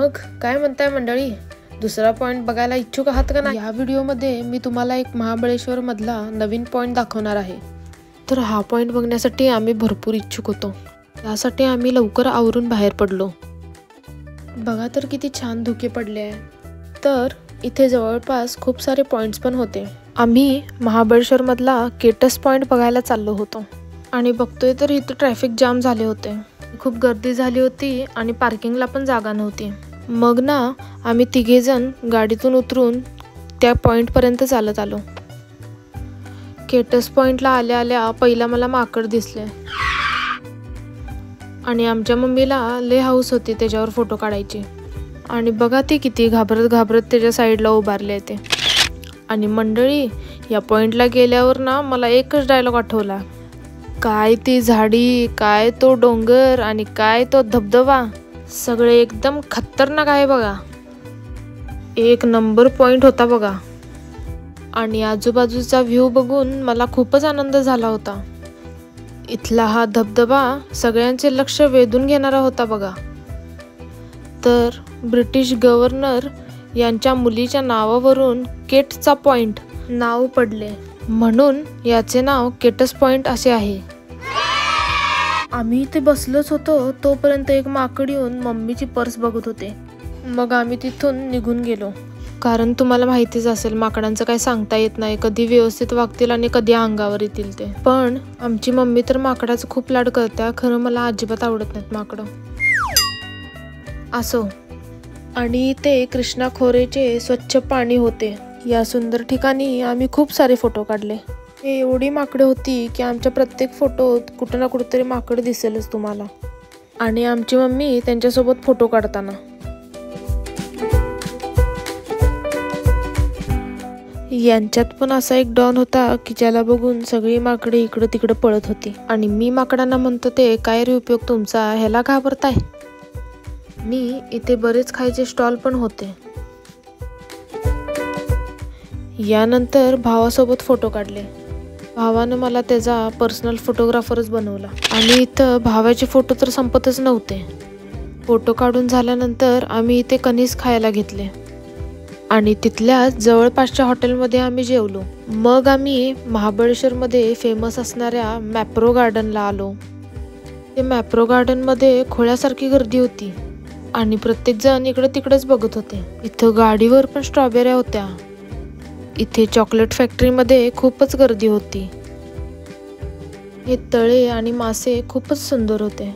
मग काय म्हणताय मंडळी, दुसरा पॉइंट बघायला इच्छुक आहात का नाही? या व्हिडिओमध्ये मी तुम्हाला एक महाबळेश्वर मधला नवीन पॉइंट दाखवणार आहे. तर हा पॉइंट बघण्यासाठी आम्ही भरपूर इच्छुक होतो. यासाठी आम्ही लवकर आवरून बाहेर पडलो. बघा तर किती छान धुके पडले आहे. तर इथे जवळपास खूप सारे पॉइंट्स पण होते. आम्ही महाबळेश्वर मधला केटस पॉइंट बघायला चाललो होतो आणि बघतोय तर इथे ट्रॅफिक जाम झाले होते. खूप गर्दी झाली होती आणि पार्किंगला पण जागा नव्हती. मग ना आम्ही तिघेजण गाडीतून उतरून त्या पॉइंट पर्यंत चालत आलो. केटस पॉइंटला आल्या आल्या पहिला मला माकड दिसले आणि आमच्या मम्मीला लय हाऊस होती त्याच्यावर फोटो काढायची. आणि बघा ती किती घाबरत घाबरत त्याच्या साईडला उभारले ते. आणि मंडळी, या पॉइंटला गेल्यावर ना मला एकच डायलॉग आठवला, काय ती झाडी, काय तो डोंगर आणि काय तो धबधबा, सगळे एकदम खतरनाक आहे बघा. एक नंबर पॉइंट होता बघा. आणि आजूबाजूचा व्ह्यू बघून मला खूपच आनंद झाला होता. इथला हा धबधबा सगळ्यांचे लक्ष वेधून घेणारा होता बघा. तर ब्रिटिश गव्हर्नर यांच्या मुलीच्या नावावरून केटचा पॉइंट नाव पडले, म्हणून याचे नाव केटस पॉइंट असे आहे. आम्ही इथे बसलोच होतो तोपर्यंत एक माकड येऊन मम्मीची पर्स बघत होते. मग आम्ही तिथून निघून गेलो. कारण तुम्हाला माहितीच असेल, माकडांचं काय सांगता येत नाही, कधी व्यवस्थित वागतील आणि कधी अंगावर येतील ते. पण आमची मम्मी तर माकडाचं खूप लाड करते. खरं मला अजिबात आवडत नाहीत माकडं. असो. आणि इथे कृष्णा खोरेचे स्वच्छ पाणी होते. या सुंदर ठिकाणी आम्ही खूप सारे फोटो काढले. हे एवढी माकडे होती की आमच्या प्रत्येक फोटोत कुठं ना कुठेतरी माकड दिसेलच तुम्हाला. आणि आमची मम्मी त्यांच्यासोबत फोटो काढताना. यांच्यात पण असा एक डॉन होता की ज्याला बघून सगळी माकडे इकडं तिकडं पळत होती. आणि मी माकडांना म्हणतो, ते काय रे उपयोग तुमचा, ह्याला घाबरताय? मी इथे बरेच खायचे स्टॉल पण होते. यानंतर भावासोबत फोटो काढले. भावानं मला त्याचा पर्सनल फोटोग्राफरच बनवला. आणि इथं भावाचे फोटो तर संपतच नव्हते. फोटो काढून झाल्यानंतर आम्ही इथे कणीस खायला घेतले आणि तिथल्या जवळपासच्या हॉटेलमध्ये आम्ही जेवलो. मग आम्ही महाबळेश्वरमध्ये फेमस असणाऱ्या मॅप्रो गार्डनला आलो. ते मॅप्रो गार्डनमध्ये खोळ्यासारखी गर्दी होती आणि प्रत्येकजण इकडे तिकडेच बघत होते. इथं गाडीवर पण स्ट्रॉबेऱ्या होत्या. इथे चॉकलेट फॅक्टरीमध्ये खूपच गर्दी होती. हे तळे आणि मासे खूपच सुंदर होते.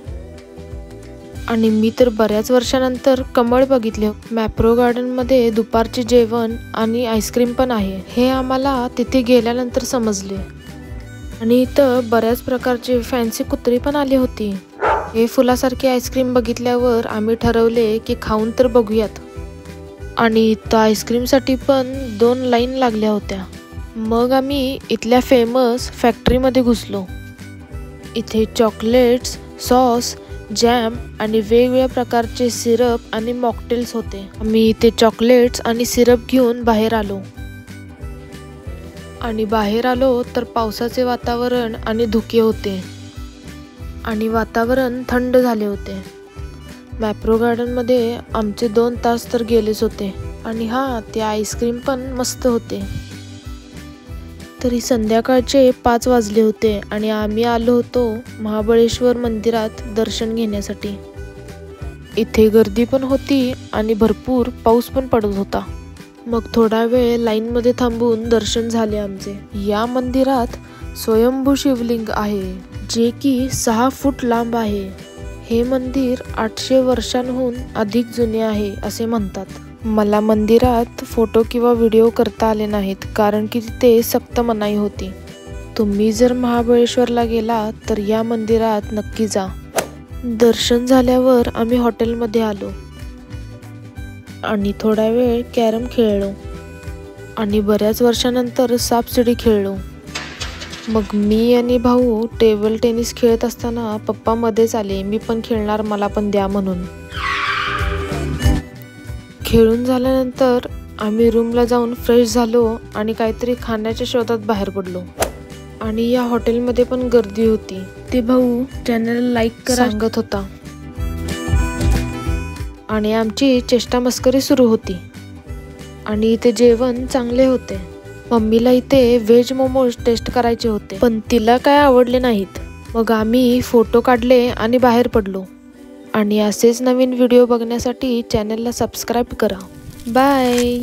आणि मी तर बऱ्याच वर्षानंतर कमळ बघितले. मॅप्रो गार्डनमध्ये दुपारचे जेवण आणि आईस्क्रीम पण आहे, हे आम्हाला तिथे गेल्यानंतर समजले. आणि इथं बऱ्याच प्रकारचे फॅन्सी कुत्री पण आली होती. हे फुलासारखे आईस्क्रीम बघितल्यावर आम्ही ठरवले की खाऊन तर बघूयात. आणि इथं आईस्क्रीमसाठी पण 2 लाईन लागल्या होत्या. मग आम्ही इथल्या फेमस फॅक्टरीमध्ये घुसलो. इथे चॉकलेट्स, सॉस, जॅम आणि वेगवेगळ्या प्रकारचे सिरप आणि मॉकटेल्स होते. आम्ही इथे चॉकलेट्स आणि सिरप घेऊन बाहेर आलो. आणि बाहेर आलो तर पावसाचे वातावरण आणि धुके होते आणि वातावरण थंड झाले होते. मॅप्रो गार्डनमध्ये आमचे 2 तास तर गेलेच होते. आणि हा, ते आईस्क्रीम पण मस्त होते. तरी संध्याकाळचे 5 वाजले होते आणि आम्ही आलो होतो महाबळेश्वर मंदिरात दर्शन घेण्यासाठी. इथे गर्दी पण होती आणि भरपूर पाऊस पण पडत होता. मग थोडा वेळ लाईनमध्ये थांबून दर्शन झाले आमचे. या मंदिरात स्वयंभू शिवलिंग आहे, जे की 6 फूट लांब आहे. हे मंदिर 800 वर्षांहून अधिक जुने आहे असे म्हणतात. मला मंदिरात फोटो किंवा व्हिडिओ करता आले नाहीत, कारण की तिथे सक्त मनाई होती. तुम्ही जर महाबळेश्वरला गेला तर या मंदिरात नक्की जा. दर्शन झाल्यावर आम्ही हॉटेलमध्ये आलो आणि थोडा वेळ कॅरम खेळलो आणि बऱ्याच वर्षानंतर सापशिडी खेळलो. मग मी आणि भाऊ टेबल टेनिस खेळत असताना पप्पा मध्येच आले, मी पण खेळणार, मला पण द्या म्हणून. खेळून झाल्यानंतर आम्ही रूमला जाऊन फ्रेश झालो आणि काहीतरी खाण्याच्या शोधात बाहेर पडलो. आणि या हॉटेलमध्ये पण गर्दी होती. ते भाऊ चॅनल लाईक करा सांगत होता. आणि आमची चेष्टा मस्करी सुरू होती. आणि इथे जेवण चांगले होते. मम्मीला इथे व्हेज मोमोज टेस्ट करायचे होते, पण तिला काय आवडले नाहीत. मग आम्ही फोटो काढले आणि बाहेर पडलो. आणि असेच नवीन व्हिडिओ बघण्यासाठी चॅनलला सबस्क्राईब करा. बाय.